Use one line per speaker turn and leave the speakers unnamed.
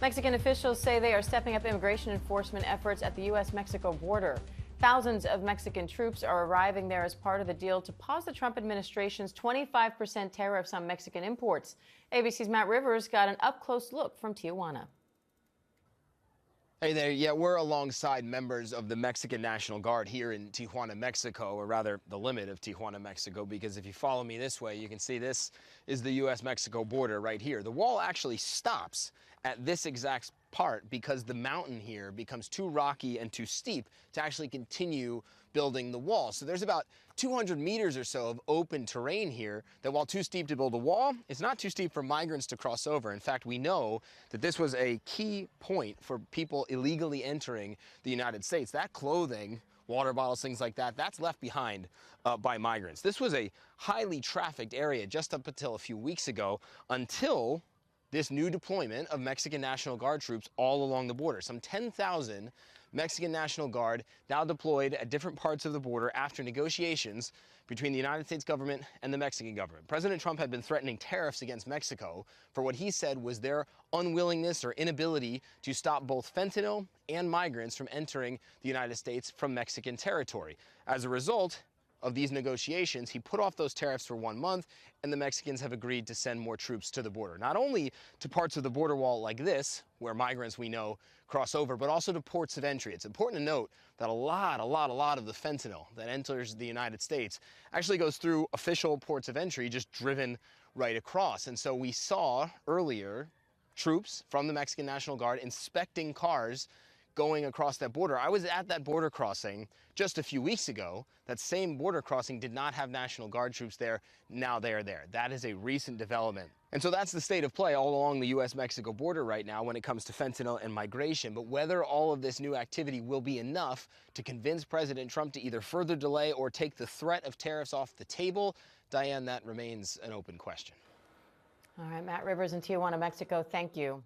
Mexican officials say they are stepping up immigration enforcement efforts at the U.S. Mexico border. Thousands of Mexican troops are arriving there as part of the deal to pause the Trump administration's 25% tariffs on Mexican imports. ABC's Matt Rivers got an up-close look from Tijuana.
Hey there, yeah, we're alongside members of the Mexican National Guard here in Tijuana, Mexico, or rather the limit of Tijuana, Mexico, because if you follow me this way, you can see this is the U.S. Mexico border right here. The wall actually stops at this exact part because the mountain here becomes too rocky and too steep to actually continue building the wall. So there's about 200 meters or so of open terrain here that, while too steep to build a wall, it's not too steep for migrants to cross over. In fact, we know that this was a key point for people illegally entering the United States. That clothing, water bottles, things like that, that's left behind by migrants. This was a highly trafficked area just up until a few weeks ago, until this new deployment of Mexican National Guard troops all along the border. Some 10,000 Mexican National Guard now deployed at different parts of the border after negotiations between the United States government and the Mexican government. President Trump had been threatening tariffs against Mexico for what he said was their unwillingness or inability to stop both fentanyl and migrants from entering the United States from Mexican territory. As a result of these negotiations, he put off those tariffs for 1 month, and the Mexicans have agreed to send more troops to the border. Not only to parts of the border wall like this, where migrants we know cross over, but also to ports of entry. It's important to note that a lot of the fentanyl that enters the United States actually goes through official ports of entry, just driven right across. And so we saw earlier troops from the Mexican National Guard inspecting cars going across that border. I was at that border crossing just a few weeks ago. That same border crossing did not have National Guard troops there. Now they are there. That is a recent development. And so that's the state of play all along the U.S. Mexico border right now when it comes to fentanyl and migration. But whether all of this new activity will be enough to convince President Trump to either further delay or take the threat of tariffs off the table, Diane, that remains an open question.
All right, Matt Rivers in Tijuana, Mexico, thank you.